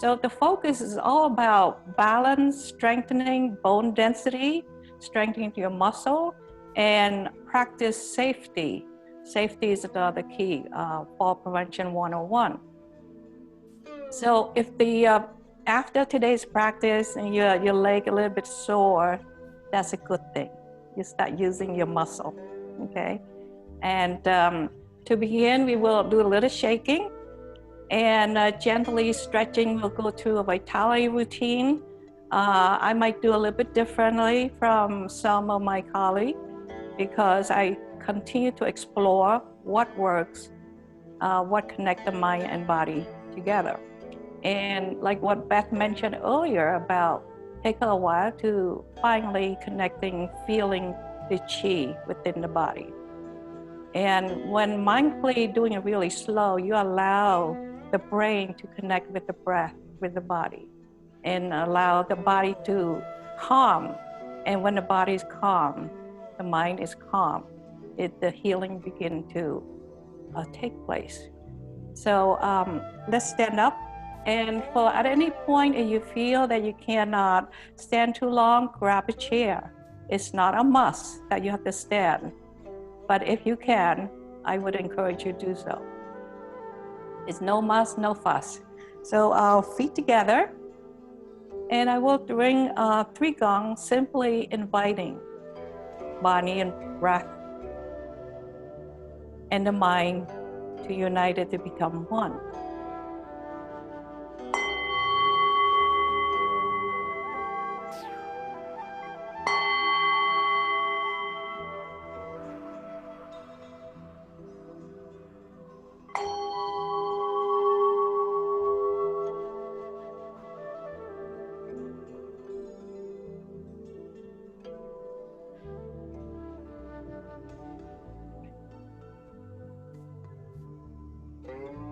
So the focus is all about balance, strengthening bone density, strengthening your muscle, and practice safety. Safety is the key, fall prevention 101. So if after today's practice and your leg a little bit sore, that's a good thing. You start using your muscle, okay? And to begin, we will do a little shaking and gently stretching. We'll go through a vitality routine. I might do a little bit differently from some of my colleagues because I continue to explore what works, what connects the mind and body together. And like what Beth mentioned earlier about taking a while to finally connecting, feeling the chi within the body. And when mindfully doing it really slow, you allow the brain to connect with the breath, with the body, and allow the body to calm. And when the body is calm, the mind is calm, the healing begins to take place. So let's stand up. And for at any point if you feel that you cannot stand too long, grab a chair. It's not a must that you have to stand, but if you can, I would encourage you to do so. It's no must, no fuss. So our feet together, and I will ring 3 gongs, simply inviting body and breath and the mind to unite it to become one.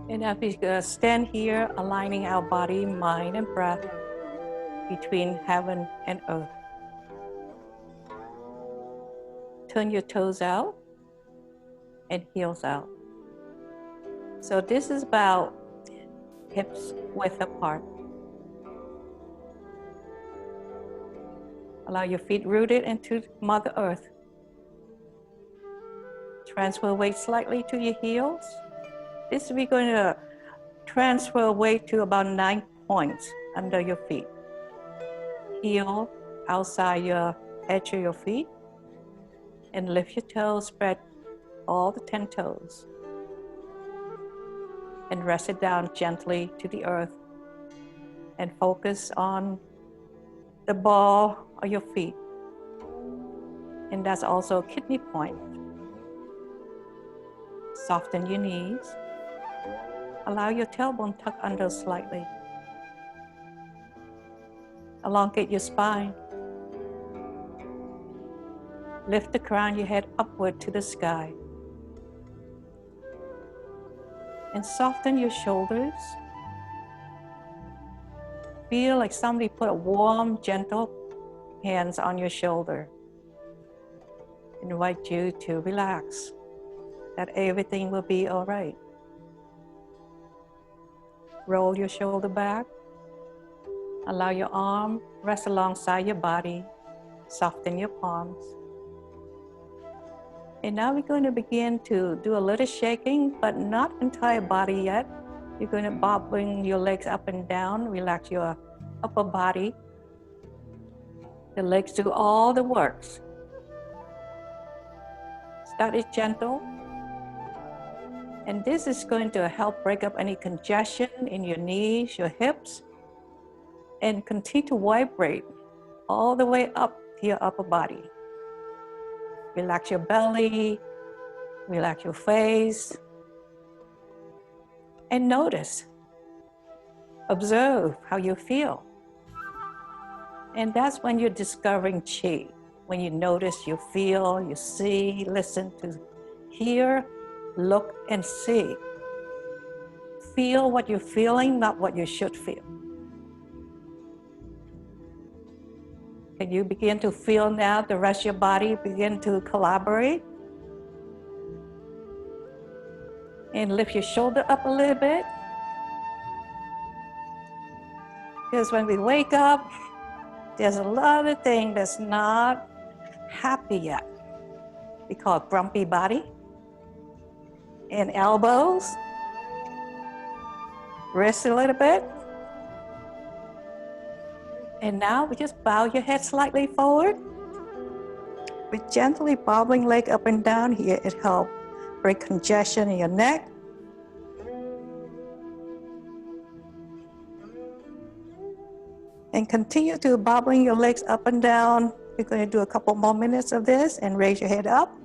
And as we stand here, aligning our body, mind, and breath between heaven and earth. Turn your toes out and heels out. So this is about hips width apart. Allow your feet rooted into Mother Earth. Transfer weight slightly to your heels. This we're going to transfer weight to about 9 points under your feet. Heel outside your edge of your feet. And lift your toes, spread all the 10 toes. And rest it down gently to the earth. And focus on the ball of your feet. And that's also a kidney point. Soften your knees. Allow your tailbone tuck under slightly. Elongate your spine. Lift the crown of your head upward to the sky. And soften your shoulders. Feel like somebody put a warm, gentle hands on your shoulder. Invite you to relax, that everything will be all right. Roll your shoulder back. Allow your arm rest alongside your body. Soften your palms. And now we're going to begin to do a little shaking, but not entire body yet. You're going to bobbing your legs up and down, relax your upper body. The legs do all the works. Start it gentle. And this is going to help break up any congestion in your knees, your hips, and continue to vibrate all the way up to your upper body. Relax your belly, relax your face, and notice, observe how you feel. And that's when you're discovering chi, when you notice, you feel, you see, listen to, hear, look, and see. Feel what you're feeling, not what you should feel. Can you begin to feel now the rest of your body begin to collaborate? And lift your shoulder up a little bit. Because when we wake up, there's a lot of things that's not happy yet. We call it grumpy body. And elbows. Rest a little bit. And now we just bow your head slightly forward. With gently bobbling leg up and down here, it helps break congestion in your neck. And continue to bobbling your legs up and down. We're going to do a couple more minutes of this and raise your head up.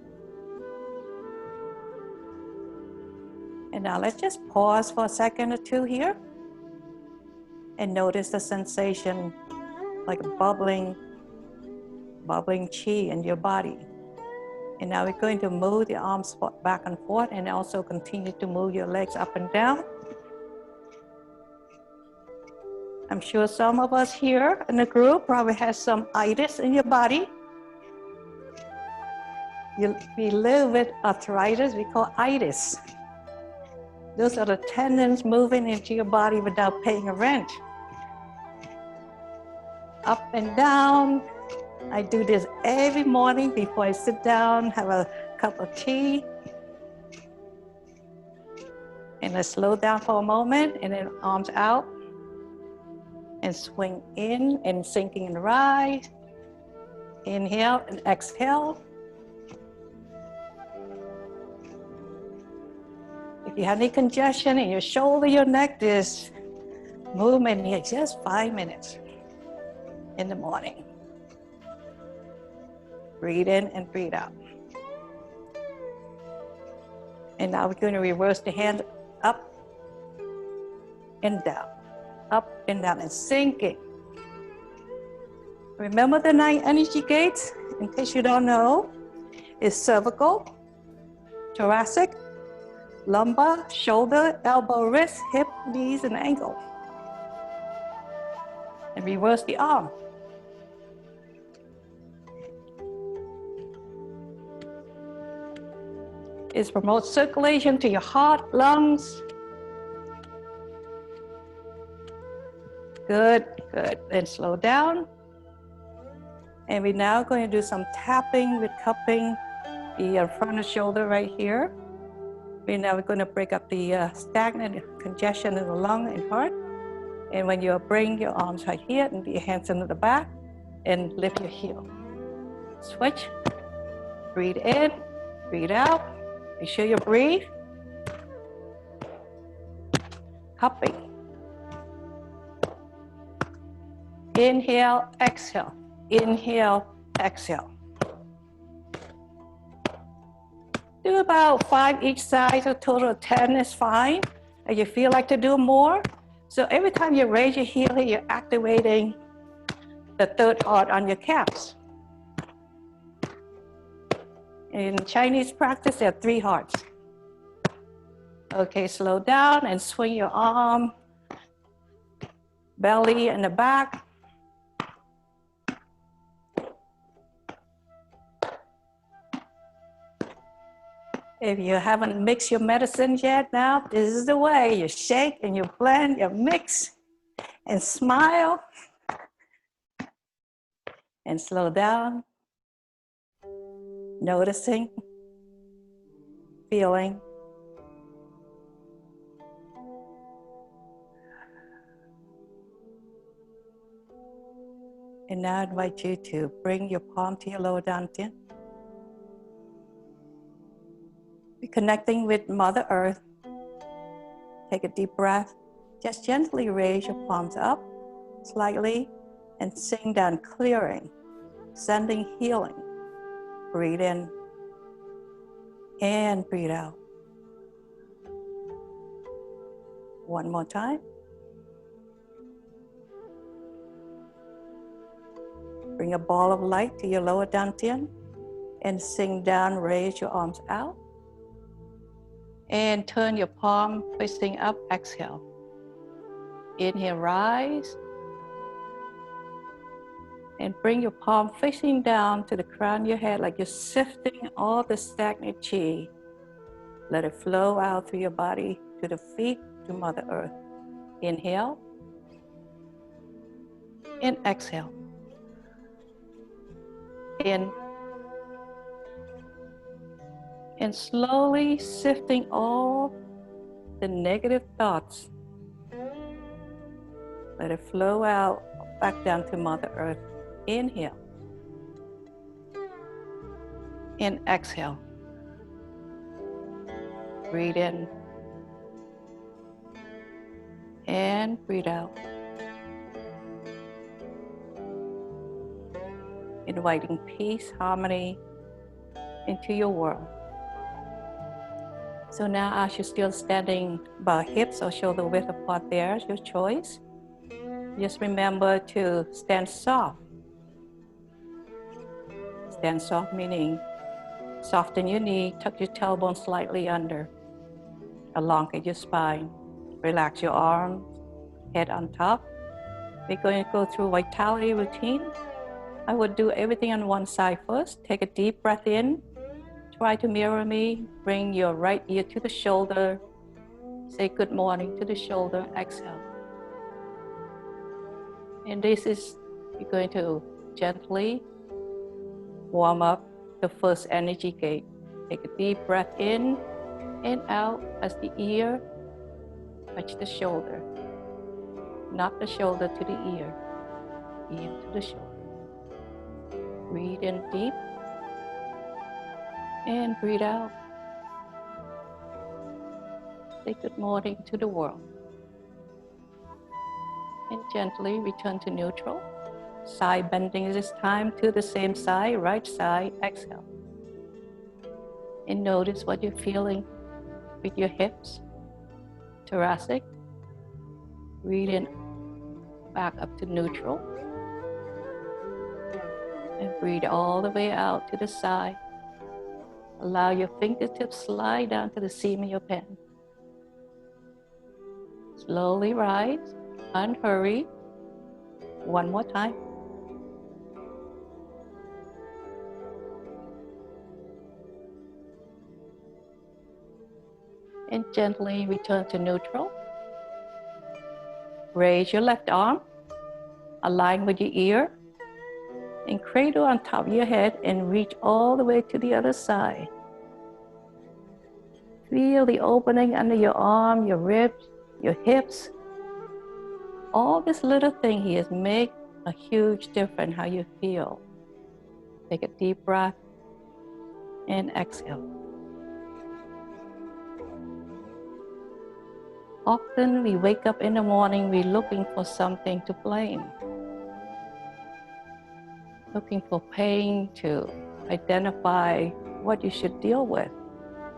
And now let's just pause for a second or two here. And notice the sensation like a bubbling chi in your body. And now we're going to move the arms back and forth and also continue to move your legs up and down. I'm sure some of us here in the group probably has some itis in your body. We live with arthritis, we call itis. Those are the tendons moving into your body without paying a rent. Up and down. I do this every morning before I sit down, have a cup of tea. And I slow down for a moment and then arms out. And swing in and sinking and rise. Inhale and exhale. If you have any congestion in your shoulder, your neck, this movement here, just 5 minutes in the morning. Breathe in and breathe out. And now we're going to reverse the hand up and down. Up and down and sinking. Remember the 9 energy gates? In case you don't know, it's cervical, thoracic, lumbar, shoulder, elbow, wrist, hip, knees, and ankle. And reverse the arm. It promotes circulation to your heart, lungs. Good, good. Then slow down. And we're now going to do some tapping with cupping the front of the shoulder right here. We're now going to break up the stagnant congestion in the lung and heart. And when you bring your arms right here and your hands into the back and lift your heel. Switch. Breathe in, breathe out. Make sure you breathe. Cupping. Inhale, exhale. Inhale, exhale. Do about 5 each side, so a total of 10 is fine. If you feel like to do more, so every time you raise your heel, you're activating the 3rd heart on your calves. In Chinese practice, there are 3 hearts. Okay, slow down and swing your arm, belly in the back. If you haven't mixed your medicines yet now, this is the way. You shake and you blend, you mix and smile and slow down, noticing, feeling. And now I invite you to bring your palm to your lower dantian. Be connecting with Mother Earth. Take a deep breath. Just gently raise your palms up slightly and sink down, clearing, sending healing. Breathe in and breathe out. One more time. Bring a ball of light to your lower dantian and sink down, raise your arms out. And turn your palm facing up, exhale. Inhale, rise. And bring your palm facing down to the crown of your head like you're sifting all the stagnant chi. Let it flow out through your body to the feet, to Mother Earth. Inhale. and exhale. In and slowly sifting all the negative thoughts. Let it flow out back down to Mother Earth. Inhale and exhale. Breathe in and breathe out. Inviting peace, harmony into your world. So now as you're still standing about hips or shoulder width apart there, your choice. Just remember to stand soft. Stand soft meaning soften your knee, tuck your tailbone slightly under. Elongate your spine. Relax your arms, head on top. We're going to go through vitality routine. I would do everything on one side first. Take a deep breath in. Try to mirror me. Bring your right ear to the shoulder. Say good morning to the shoulder. Exhale. And this is, you're going to gently warm up the first energy gate. Take a deep breath in and out as the ear touch the shoulder. Not the shoulder to the ear to the shoulder. Breathe in deep and breathe out. Say good morning to the world. And gently return to neutral. Side bending this time to the same side, right side, exhale. And notice what you're feeling with your hips, thoracic. Breathe in back up to neutral. And breathe all the way out to the side. Allow your fingertips slide down to the seam of your pen. Slowly rise, unhurry. One more time. And gently return to neutral. Raise your left arm, align with your ear, and cradle on top of your head and reach all the way to the other side. Feel the opening under your arm, your ribs, your hips. All this little thing here make a huge difference how you feel. Take a deep breath and exhale. Often we wake up in the morning, we're looking for something to blame. Looking for pain to identify what you should deal with,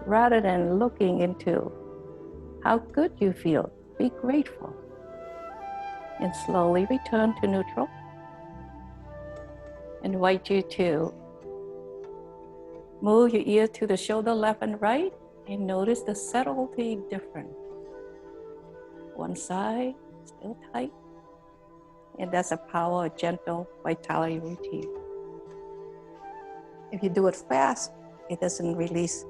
rather than looking into how good you feel. Be grateful. And slowly return to neutral. Invite you to move your ear to the shoulder left and right and notice the subtlety different. One side, still tight. And that's the power of gentle vitality routine. If you do it fast, it doesn't release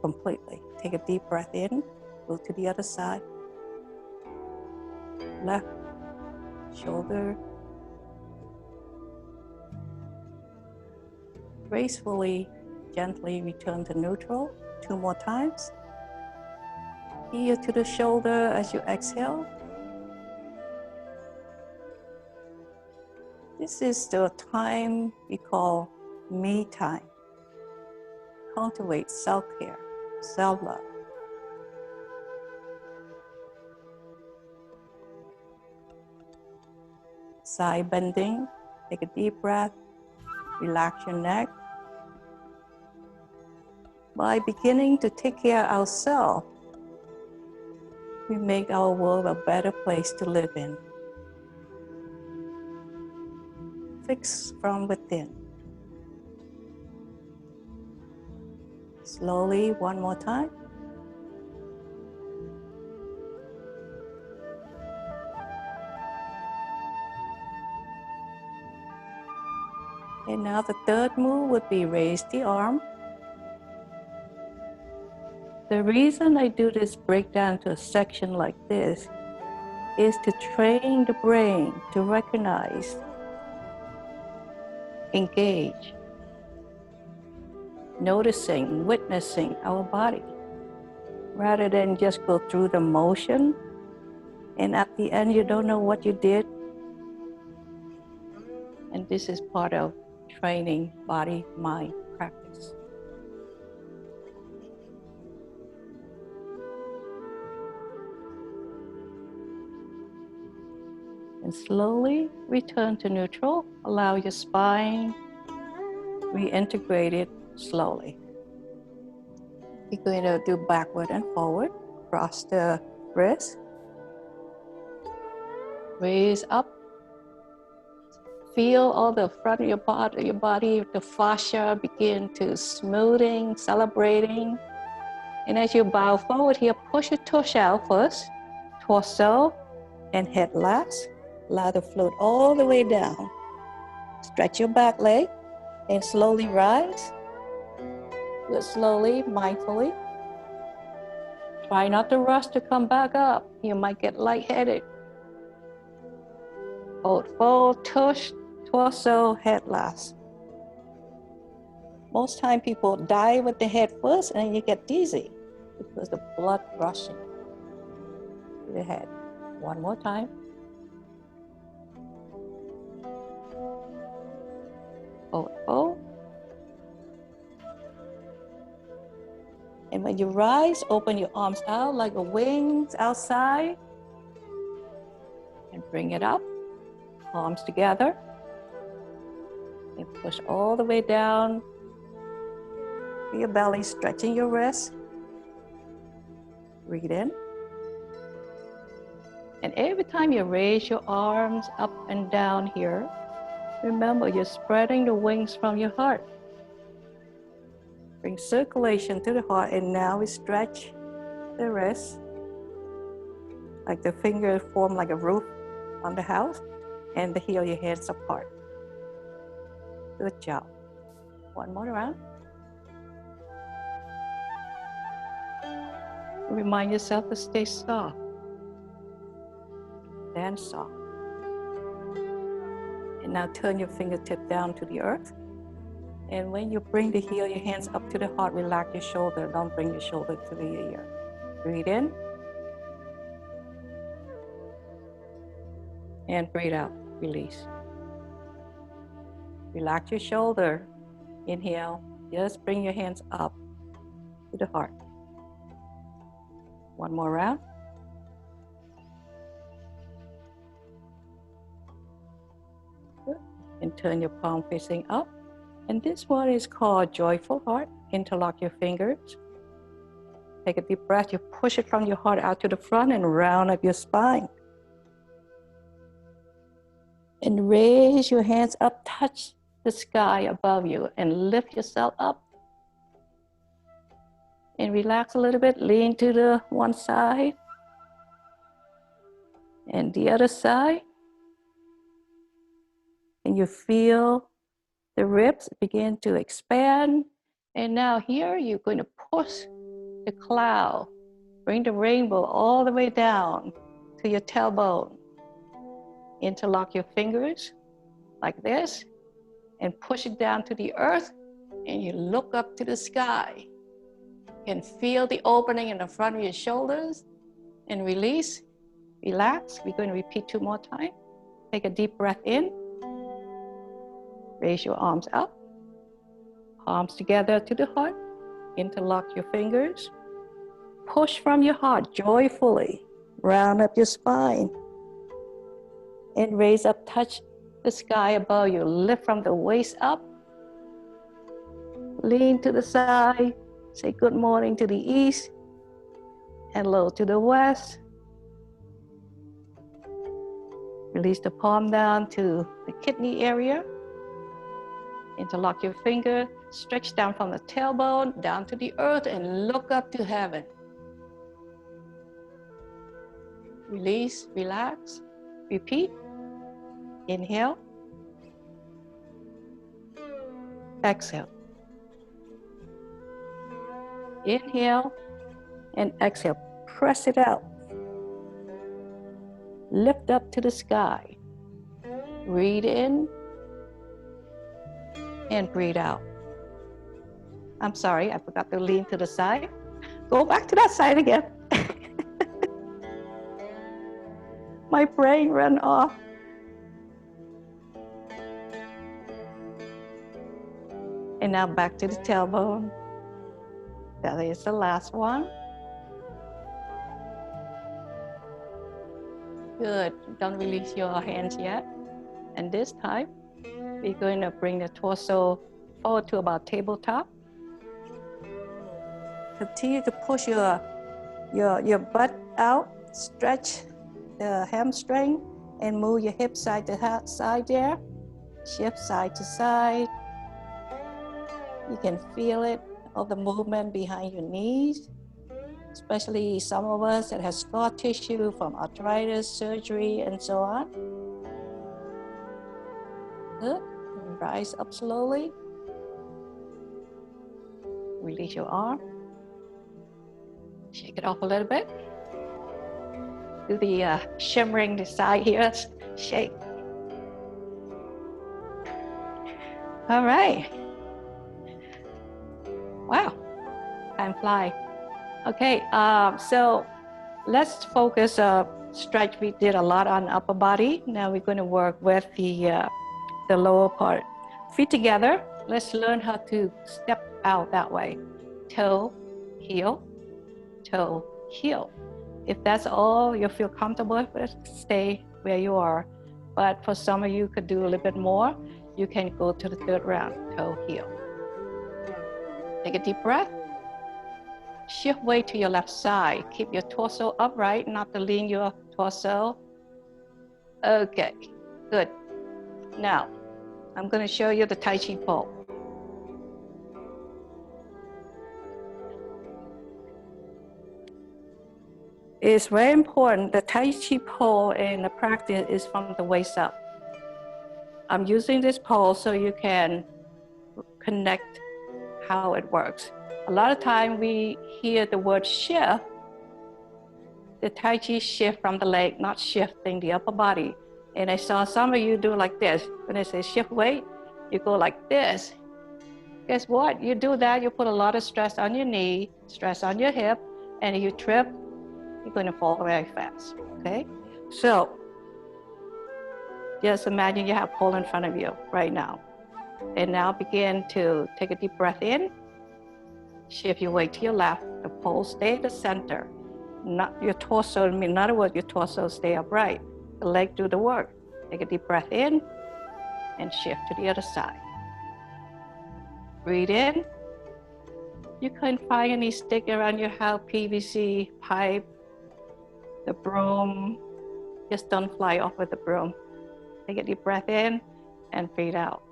completely. Take a deep breath in, go to the other side. Left shoulder. Gracefully, gently return to neutral. 2 more times. Ear to the shoulder as you exhale. This is the time we call me time. Cultivate self-care, self-love. Side bending, take a deep breath, relax your neck. By beginning to take care of ourselves, we make our world a better place to live in. Fix from within. Slowly, one more time. And now the third move would be raise the arm. The reason I do this breakdown to a section like this is to train the brain to recognize, engage, noticing, witnessing our body, rather than just go through the motion, and at the end you don't know what you did. And this is part of training body-mind practice. And slowly return to neutral. Allow your spine reintegrate it slowly. You're going to do backward and forward. Cross the wrist. Raise up. Feel all the front of your body, the fascia begin to smoothing, celebrating. And as you bow forward here, push your tush out first. Torso and head last. Allow to float all the way down. Stretch your back leg and slowly rise. Do it slowly, mindfully. Try not to rush to come back up. You might get lightheaded. Fold, tush, torso, head last. Most time people dive with the head first and you get dizzy because the blood rushing to the head. One more time. Fold. And when you rise, open your arms out like the wings outside and bring it up. Palms together. And push all the way down to your belly, stretching your wrist. Breathe in. And every time you raise your arms up and down here, remember you're spreading the wings from your heart. Bring circulation to the heart, and now we stretch the wrist like the fingers form like a roof on the house, and the heel your hands apart. Good job. One more round. Remind yourself to stay soft. Then soft. And now turn your fingertip down to the earth. And when you bring the heel, your hands up to the heart, relax your shoulder. Don't bring your shoulder to the ear. Breathe in. And breathe out. Release. Relax your shoulder. Inhale. Just bring your hands up to the heart. One more round. Good. And turn your palm facing up. And this one is called Joyful Heart. Interlock your fingers. Take a deep breath. You push it from your heart out to the front and round up your spine. And raise your hands up, touch the sky above you, and lift yourself up. And relax a little bit, lean to the one side and the other side. And you feel the ribs begin to expand. And now here you're going to push the cloud, bring the rainbow all the way down to your tailbone. Interlock your fingers like this and push it down to the earth, and you look up to the sky. You can feel the opening in the front of your shoulders and release, relax. We're going to repeat 2 more times. Take a deep breath in. Raise your arms up, palms together to the heart. Interlock your fingers. Push from your heart joyfully. Round up your spine. And raise up, touch the sky above you. Lift from the waist up. Lean to the side. Say good morning to the east. Hello to the west. Release the palm down to the kidney area. Interlock your finger. Stretch down from the tailbone down to the earth and look up to heaven. Release, relax. Repeat. Inhale. Exhale. Inhale and exhale. Press it out. Lift up to the sky. Breathe in and breathe out. I'm sorry, I forgot to lean to the side. Go back to that side again. My brain ran off. And now back to the tailbone. That is the last one. Good. Don't release your hands yet. And this time, we're going to bring the torso forward to about tabletop. Continue to push your butt out. Stretch the hamstring and move your hip side to side there. Shift side to side. You can feel it, all the movement behind your knees, especially some of us that have scar tissue from arthritis, surgery, and so on. Good. Rise up slowly. Release your arm. Shake it off a little bit. Do the shimmering the side here. Shake. All right. Wow, time flies. Okay, so let's focus stretch. We did a lot on upper body. Now we're going to work with the lower part. Feet together. Let's learn how to step out that way. Toe, heel, toe, heel. If that's all you feel comfortable with, stay where you are. But for some of you could do a little bit more, you can go to the third round, toe, heel. Take a deep breath. Shift weight to your left side. Keep your torso upright, not to lean your torso. Okay, good. Now, I'm going to show you the Tai Chi pole. It's very important. The Tai Chi pole in the practice is from the waist up. I'm using this pole so you can connect how it works. A lot of time we hear the word shift. The Tai Chi shift from the leg, not shifting the upper body. And I saw some of you do like this. When I say shift weight, you go like this. Guess what? You do that, you put a lot of stress on your knee, stress on your hip, and if you trip, you're going to fall very fast, okay? So, just imagine you have a pole in front of you right now. And now begin to take a deep breath in. Shift your weight to your left. The pole stay at the center. Not your torso, in other words, your torso stay upright. The leg do the work. Take a deep breath in and shift to the other side. Breathe in. You can find any stick around your house, PVC, pipe, the broom. Just don't fly off with the broom. Take a deep breath in and breathe out.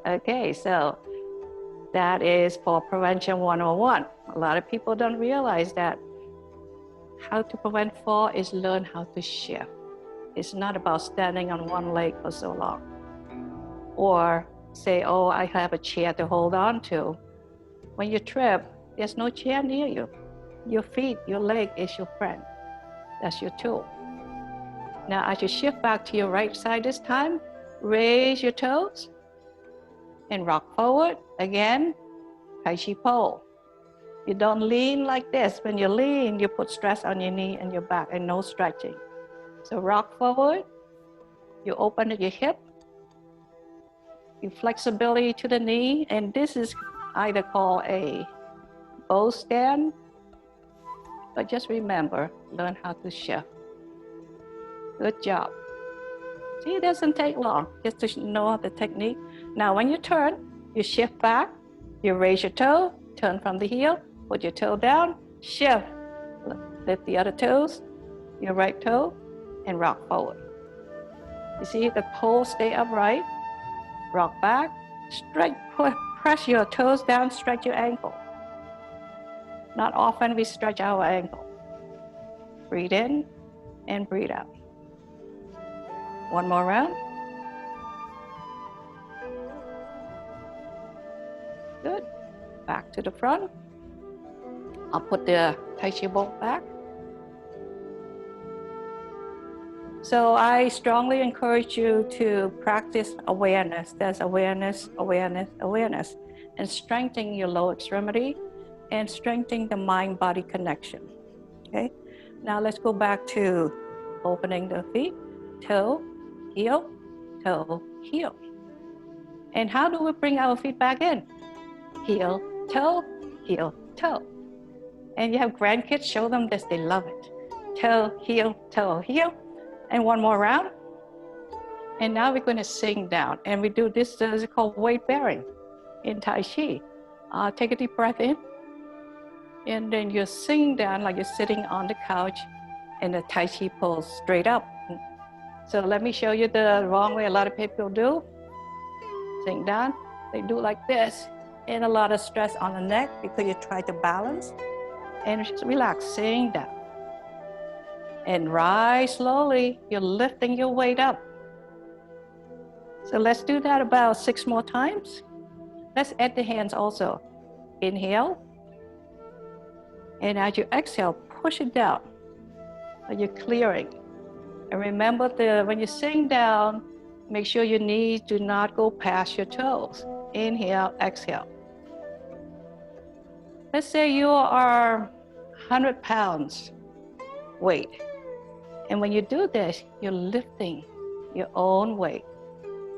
Okay, so that is for prevention 101. A lot of people don't realize that how to prevent fall is learn how to shift. It's not about standing on one leg for so long. Or say, oh, I have a chair to hold on to. When you trip, there's no chair near you. Your feet, your leg is your friend. That's your tool. Now, as you shift back to your right side this time, raise your toes and rock forward. Again, Tai Chi pole. You don't lean like this. When you lean, you put stress on your knee and your back and no stretching. So rock forward. You open your hip. You flexibility to the knee. And this is either called a bow stand. But just remember, learn how to shift. Good job. See, it doesn't take long just to know the technique. Now, when you turn, you shift back, you raise your toe, turn from the heel, put your toe down, shift, lift the other toes, your right toe, and rock forward. You see the pole stay upright, rock back, stretch, press your toes down, stretch your ankle. Not often we stretch our ankle. Breathe in and breathe out. One more round. Good. Back to the front. I'll put the Tai Chi bolt back. So I strongly encourage you to practice awareness. There's awareness, awareness, awareness, and strengthening your lower extremity and strengthening the mind-body connection. Okay. Now let's go back to opening the feet, toe, heel, toe, heel. And how do we bring our feet back in? Heel, toe, heel, toe. And you have grandkids, show them this, they love it. Toe, heel, and one more round. And now we're going to sing down. And we do this, is called weight bearing in Tai Chi. Take a deep breath in. And then you sing down like you're sitting on the couch and the Tai Chi pose straight up. So let me show you the wrong way a lot of people do. Sing down, they do like this. And a lot of stress on the neck because you try to balance. And just relax, sing down. And rise slowly, you're lifting your weight up. So let's do that about 6 more times. Let's add the hands also. Inhale. And as you exhale, push it down. You're clearing. And remember, when you sing down, make sure your knees do not go past your toes. Inhale, exhale. Let's say you are 100 pounds weight. And when you do this, you're lifting your own weight.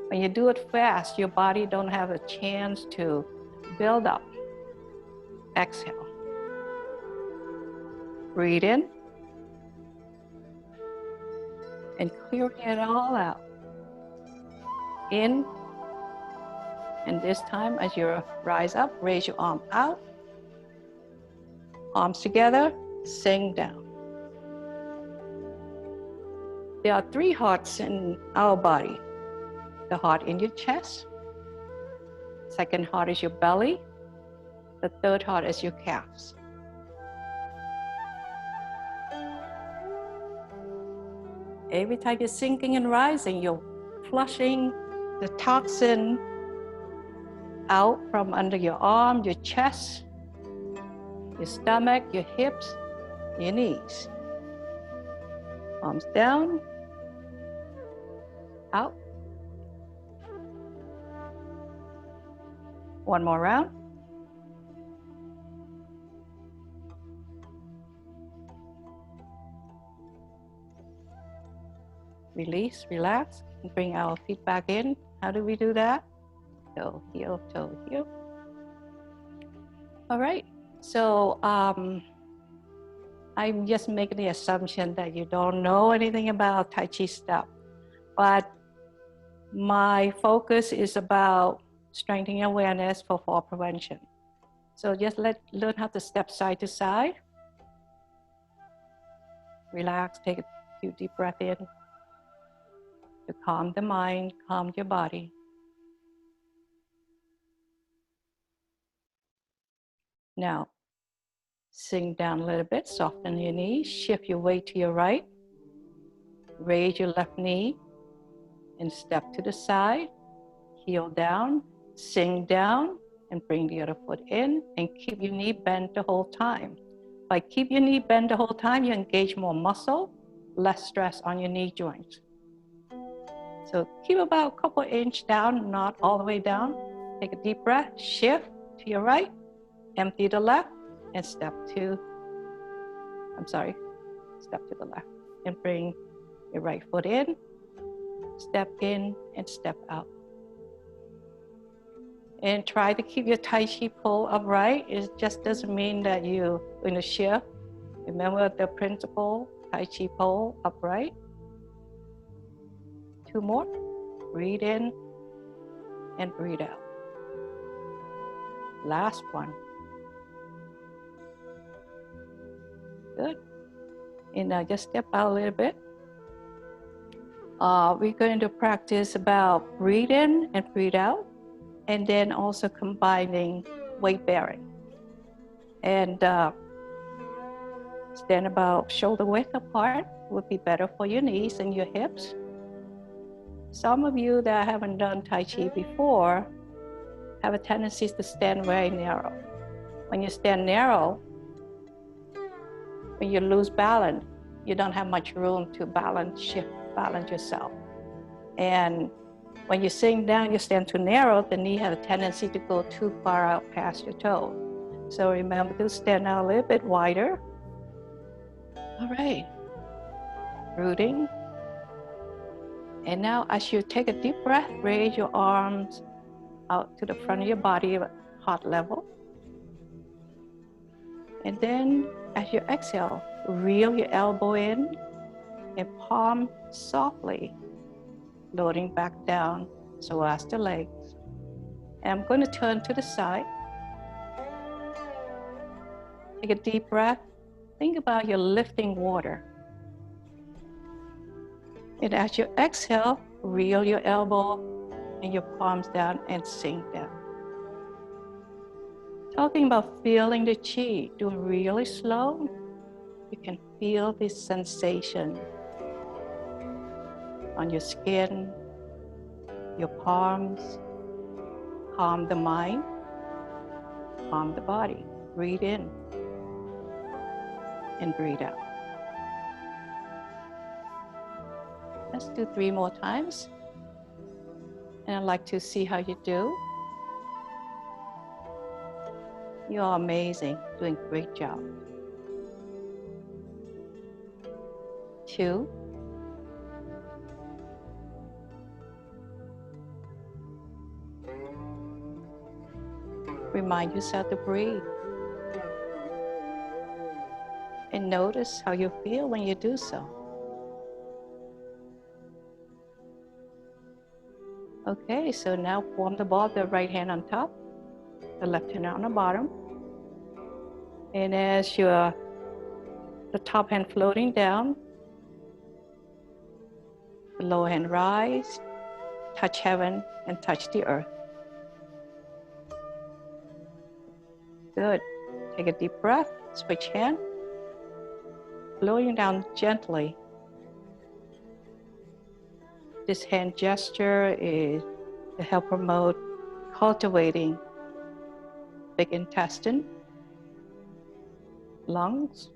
When you do it fast, your body don't have a chance to build up. Exhale. Breathe in. And clearing it all out. In. And this time, as you rise up, raise your arm out. Arms together, sing down. There are 3 hearts in our body. The heart in your chest. Second heart is your belly. The third heart is your calves. Every time you're sinking and rising, you're flushing the toxin out from under your arm, your chest, your stomach, your hips, your knees. Arms down, out. One more round. Release, relax, and bring our feet back in. How do we do that? Toe, heel, toe, heel. All right, so I'm just making the assumption that you don't know anything about Tai Chi stuff, but my focus is about strengthening awareness for fall prevention. So just learn how to step side to side. Relax, take a few deep breaths in to calm the mind, calm your body. Now, sink down a little bit, soften your knees, shift your weight to your right, raise your left knee, and step to the side, heel down, sink down, and bring the other foot in, and keep your knee bent the whole time. By keep your knee bent the whole time, you engage more muscle, less stress on your knee joints. So keep about a couple inches down, not all the way down. Take a deep breath, shift to your right, empty the left, and step to the left. And bring your right foot in and step out. And try to keep your Tai Chi pole upright. It just doesn't mean that you're going to shift. Remember the principle, Tai Chi pole upright. 2 more. Breathe in and breathe out. Last one. Good. And now just step out a little bit. We're going to practice about breathe in and breathe out, and then also combining weight bearing. And stand about shoulder width apart would be better for your knees and your hips. Some of you that haven't done Tai Chi before have a tendency to stand very narrow. When you stand narrow, when you lose balance, you don't have much room to balance, shift balance yourself. And when you're sitting down, you stand too narrow, the knee has a tendency to go too far out past your toe. So remember to stand out a little bit wider. All right, rooting. And now as you take a deep breath, raise your arms out to the front of your body at heart level. And then as you exhale, reel your elbow in and palm softly, loading back down so as the legs. And I'm going to turn to the side. Take a deep breath. Think about you're lifting water. And as you exhale, reel your elbow and your palms down and sink down. Talking about feeling the chi, do it really slow. You can feel this sensation on your skin, your palms. Calm the mind, calm the body. Breathe in and breathe out. Let's do 3 more times. And I'd like to see how you do. You are amazing, doing a great job. 2. Remind yourself to breathe. And notice how you feel when you do so. Okay, so now form the ball, the right hand on top, the left hand on the bottom. And as the top hand floating down, the lower hand rise, touch heaven and touch the earth. Good. Take a deep breath, switch hand, floating down gently. This hand gesture is to help promote cultivating big intestine, lungs.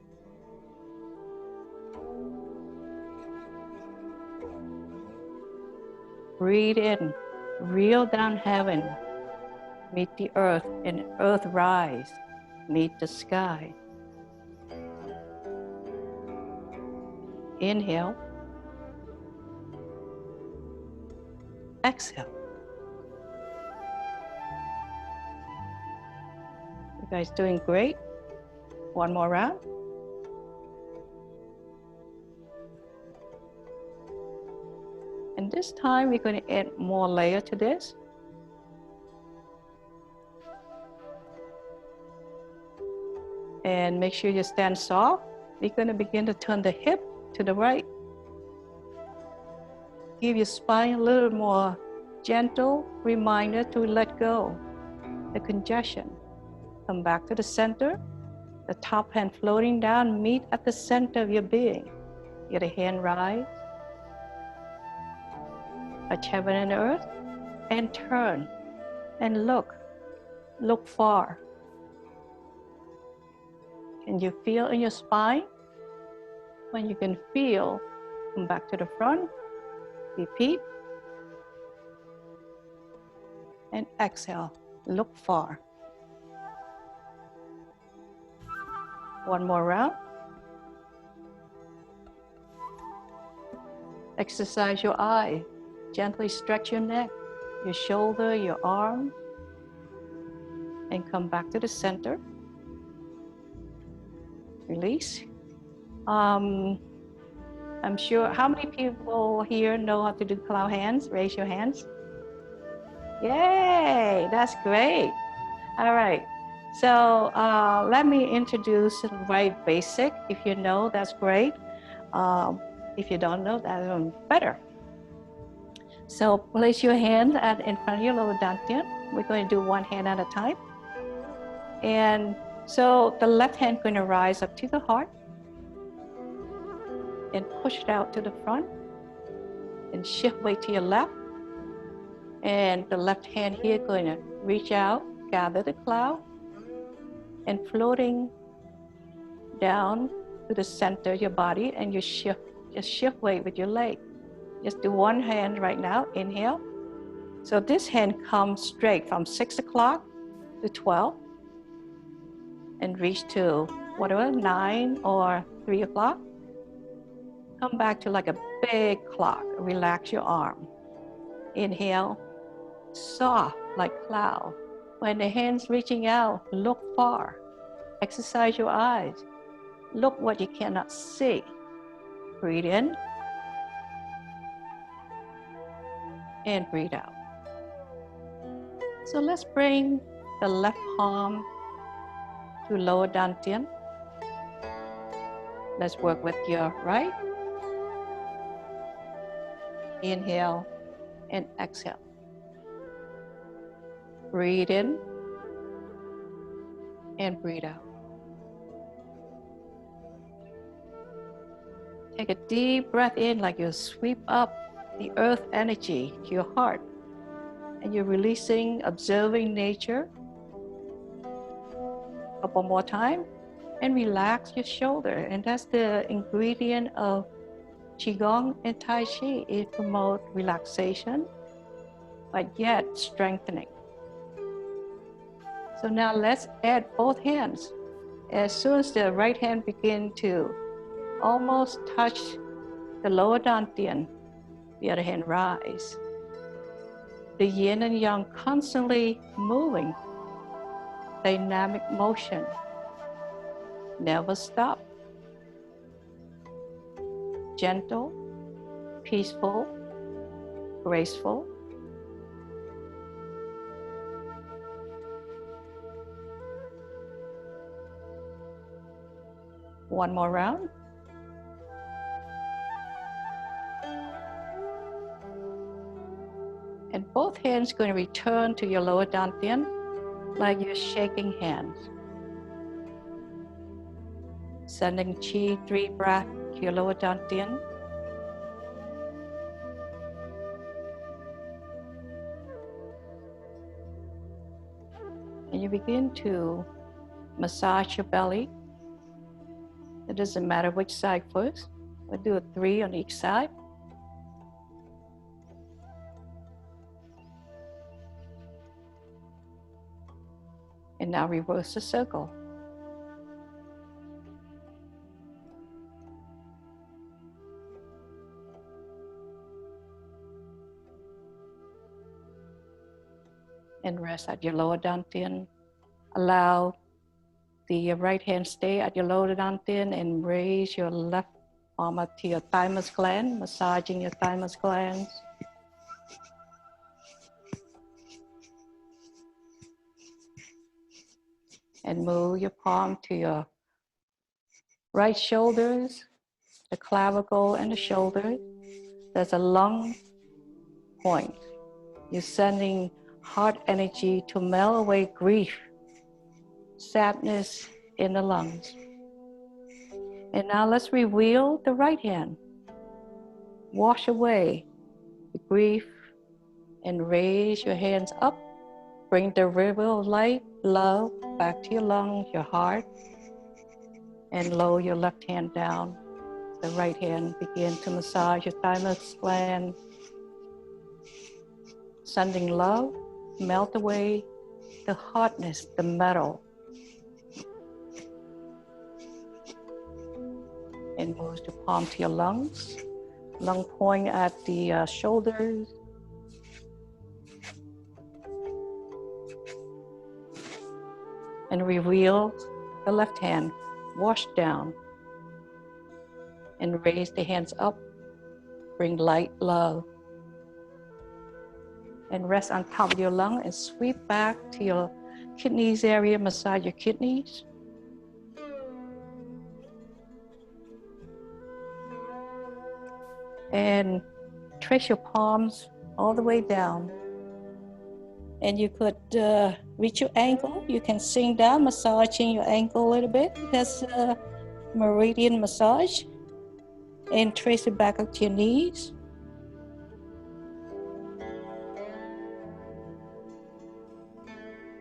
Breathe in, reel down heaven, meet the earth, and earth rise, meet the sky. Inhale. Exhale. You guys doing great. 1 more round. And this time we're going to add more layer to this. And make sure you stand soft. We're going to begin to turn the hip to the right. Give your spine a little more gentle reminder to let go the congestion. Come back to the center. The top hand floating down, meet at the center of your being. Get a hand rise. Touch heaven and earth. And turn. And look. Look far. Can you feel in your spine? When you can feel, come back to the front. Repeat. And exhale. Look far. 1 more round. Exercise your eye. Gently stretch your neck, your shoulder, your arm. And come back to the center. Release. I'm sure, how many people here know how to do cloud hands? Raise your hands. Yay, that's great. All right, so let me introduce right basic. If you know, that's great. If you don't know, that's even better. So place your hand in front of your lower dantian. We're going to do 1 hand at a time. And so the left hand going to rise up to the heart and push it out to the front and shift weight to your left. And the left hand here going to reach out, gather the cloud, and floating down to the center of your body, and you just shift weight with your leg. Just do one hand right now, inhale. So this hand comes straight from 6 o'clock to 12 and reach to whatever, 9 or 3 o'clock. Come back to like a big clock. Relax your arm. Inhale, soft like cloud. When the hand's reaching out, look far. Exercise your eyes. Look what you cannot see. Breathe in and breathe out. So let's bring the left palm to lower dantian. Let's work with your right. Inhale and exhale. Breathe in and breathe out. Take a deep breath in like you sweep up the earth energy to your heart. And you're releasing, observing nature. A couple more times. And relax your shoulder. And that's the ingredient of Qigong and Tai Chi. It promotes relaxation, but yet strengthening. So now let's add both hands. As soon as the right hand begins to almost touch the lower dantian, the other hand rise. The yin and yang constantly moving, dynamic motion. Never stop. Gentle, peaceful, graceful. One more round. And both hands going to return to your lower dantian like you're shaking hands. Sending chi 3 breath to your lower dantian. And you begin to massage your belly. It doesn't matter which side first. We'll do 3 on each side. And now reverse the circle. And rest at your lower dantian. Allow the right hand stay at your lower dantian and raise your left arm up to your thymus gland, massaging your thymus glands. And move your palm to your right shoulders, the clavicle and the shoulder. There's a lung point. You're sending heart energy to melt away grief, sadness in the lungs. And now let's reveal the right hand. Wash away the grief and raise your hands up. Bring the river of light, love, back to your lungs, your heart. And lower your left hand down. The right hand begin to massage your thymus gland. Sending love, melt away the hardness, the metal. And move the palm to your lungs. Lung point at the shoulders. And reveal the left hand, wash down. And raise the hands up, bring light, love. And rest on top of your lung and sweep back to your kidneys area, massage your kidneys. And trace your palms all the way down. And you could reach your ankle. You can sink down, massaging your ankle a little bit. That's a meridian massage. And trace it back up to your knees.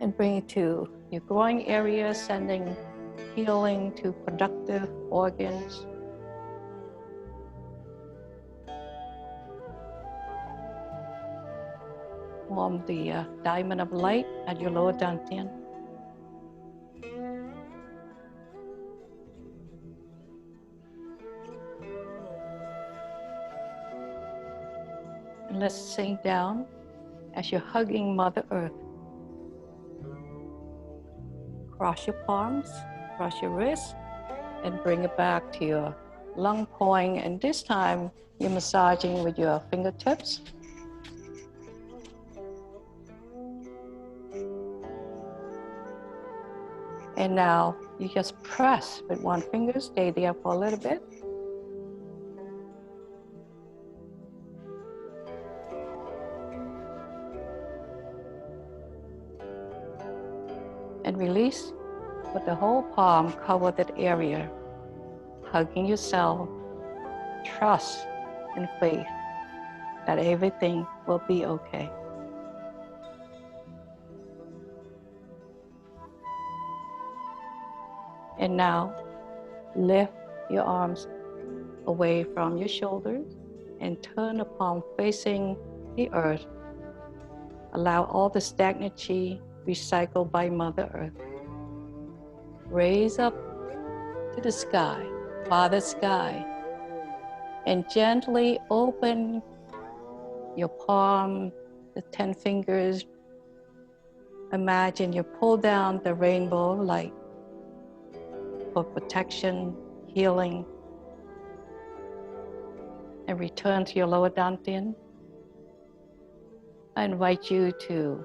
And bring it to your groin area, sending healing to productive organs. Form the diamond of light at your lower dantian. And let's sink down as you're hugging Mother Earth. Cross your palms, cross your wrists, and bring it back to your lung point. And this time, you're massaging with your fingertips. And now you just press with one finger, stay there for a little bit. And release with the whole palm, cover that area, hugging yourself, trust and faith that everything will be okay. And now, lift your arms away from your shoulders and turn the palm facing the earth. Allow all the stagnant chi recycled by Mother Earth. Raise up to the sky, Father Sky, and gently open your palm, the 10 fingers. Imagine you pull down the rainbow light for protection, healing, and return to your lower dantian. I invite you to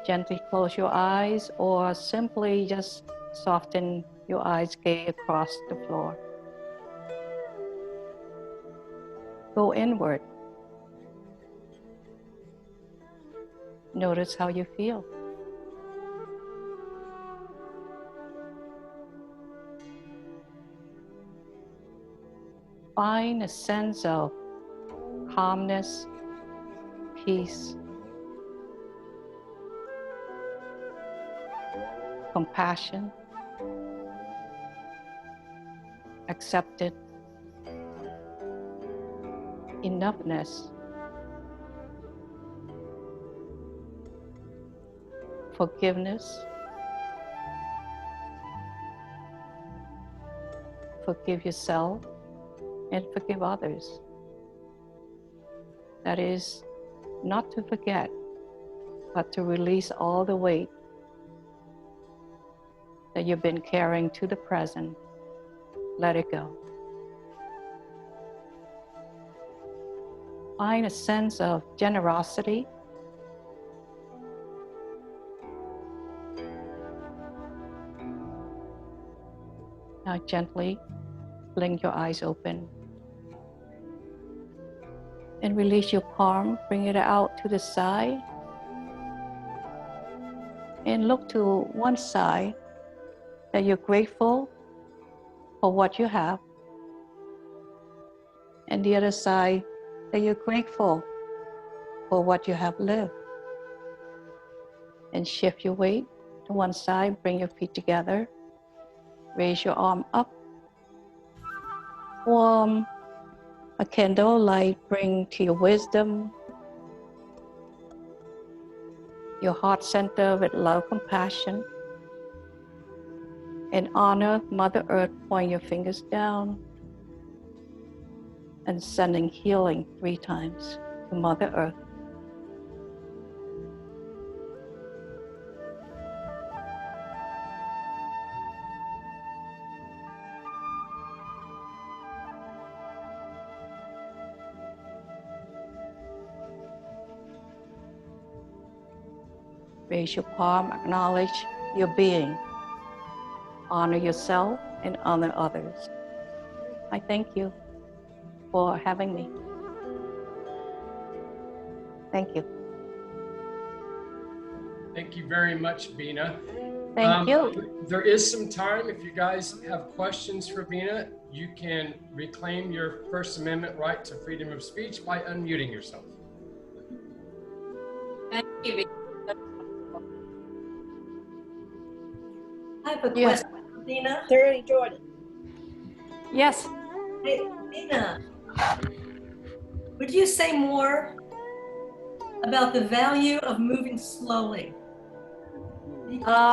gently close your eyes or simply just soften your eyes, gaze across the floor. Go inward. Notice how you feel. Find a sense of calmness, peace, compassion, acceptance, enoughness, forgiveness. Forgive yourself and forgive others. That is, not to forget, but to release all the weight that you've been carrying to the present. Let it go. Find a sense of generosity, now gently blink your eyes open and release your palm, bring it out to the side and look to one side that you're grateful for what you have, and the other side that you're grateful for what you have lived. And shift your weight to one side, bring your feet together, raise your arm up, warm a candle light, bring to your wisdom, your heart center with love, compassion, and honor Mother Earth. Point your fingers down and sending healing 3 times to Mother Earth. Raise your palm, acknowledge your being. Honor yourself and honor others. I thank you for having me. Thank you. Thank you very much, Bina. Thank you. There is some time. If you guys have questions for Bina, you can reclaim your First Amendment right to freedom of speech by unmuting yourself. Thank you. I have a question, Bina. Thoroughly, Jordan. Yes. Hey, Bina, would you say more about the value of moving slowly.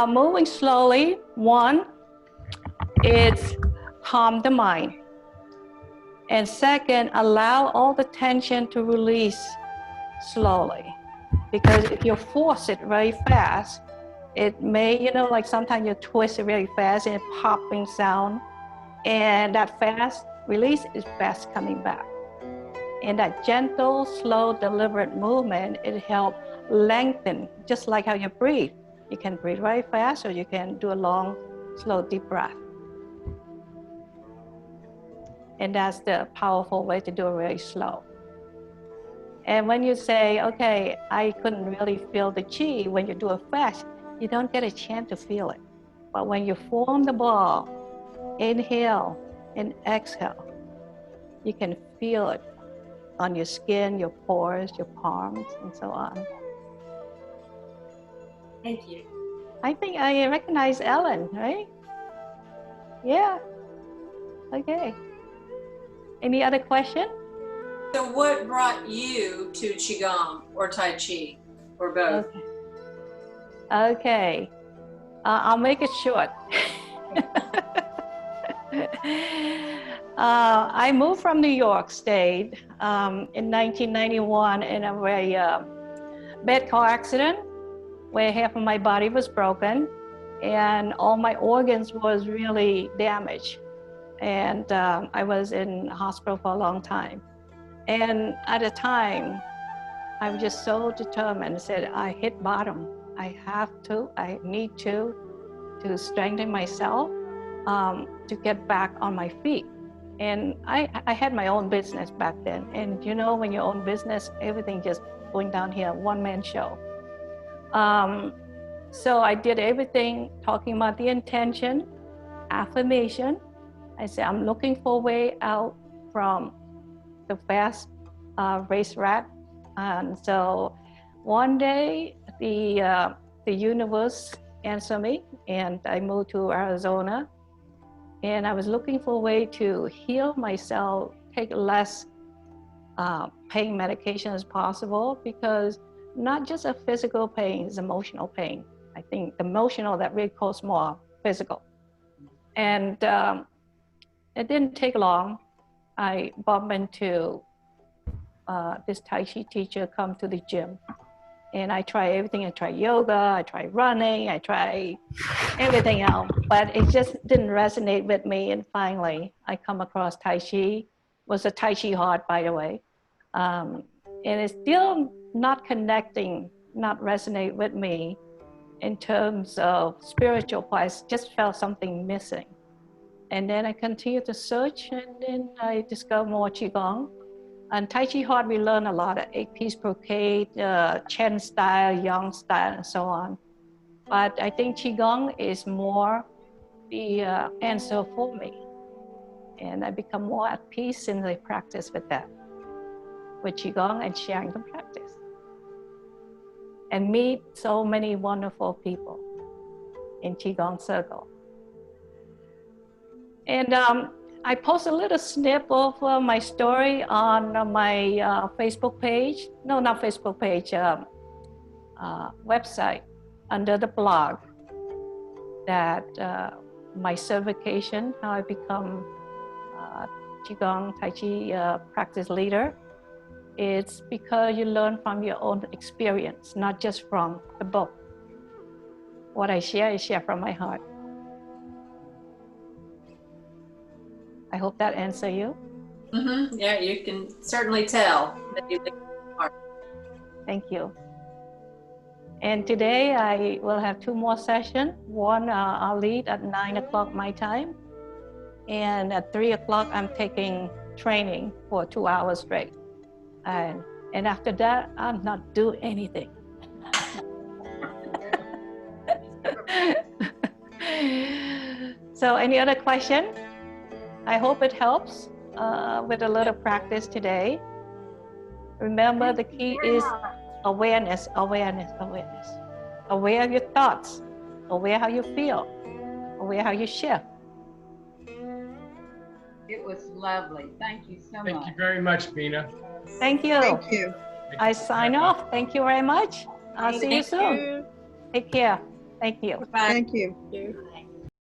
Moving slowly, one, is calm the mind. And second, allow all the tension to release slowly. Because if you force it very fast, it may, like sometimes you twist it really fast and it popping sound. And that fast release is fast coming back. And that gentle, slow, deliberate movement, it helps lengthen, just like how you breathe. You can breathe very fast or you can do a long, slow, deep breath. And that's the powerful way to do it really slow. And when you say, okay, I couldn't really feel the chi, when you do it fast, you don't get a chance to feel it. But when you form the ball, inhale and exhale, you can feel it on your skin, your pores, your palms, and so on. Thank you. I think I recognize Ellen, right? Yeah. Okay. Any other question? So what brought you to Qigong or Tai Chi or both? Okay. I'll make it short. I moved from New York State in 1991 in a very bad car accident where half of my body was broken and all my organs was really damaged. And I was in hospital for a long time. And at the time, I was just so determined, said, I hit bottom. I need to strengthen myself to get back on my feet. And I had my own business back then. And when you own business, everything just going down here, one-man show. So I did everything, talking about the intention, affirmation. I said, I'm looking for a way out from the fast race rat. And so one day, the universe answered me, and I moved to Arizona. And I was looking for a way to heal myself, take less pain medication as possible, because not just a physical pain, it's emotional pain. I think the emotional that really causes more physical. And it didn't take long. I bumped into this Tai Chi teacher come to the gym. And I tried everything. I tried yoga, I tried running, I tried everything else. But it just didn't resonate with me. And finally, I come across Tai Chi. It was a Tai Chi heart, by the way. And it's still not connecting, not resonate with me in terms of spiritual parts. Just felt something missing. And then I continued to search, and then I discovered more Qigong. And Tai Chi heart, we learn a lot of 8-piece brocade, Chen style, Yang style, and so on. But I think Qigong is more the answer for me. And I become more at peace in the practice with that, with Qigong and sharing the practice. And meet so many wonderful people in Qigong circle. And I post a little snip of my story on my Facebook page. No, not Facebook page, website under the blog, that my certification, how I become Qigong Tai Chi practice leader. It's because you learn from your own experience, not just from the book. What I share is share from my heart. I hope that answers you. Mm-hmm. Yeah, you can certainly tell that you are. Thank you. And today I will have 2 more sessions. One I'll lead at 9 o'clock my time. And at 3 o'clock I'm taking training for 2 hours straight. And after that, I'll not do anything. So any other question? I hope it helps with a little practice today. Remember, the key is awareness, awareness, awareness. Aware of your thoughts, aware how you feel, aware how you shift. It was lovely. Thank you so much. Thank you very much, Bina. Thank you. Thank you. I sign off. Thank you very much. I'll see you Thank soon. you. Take care. Thank you. Bye. Thank you. Bye.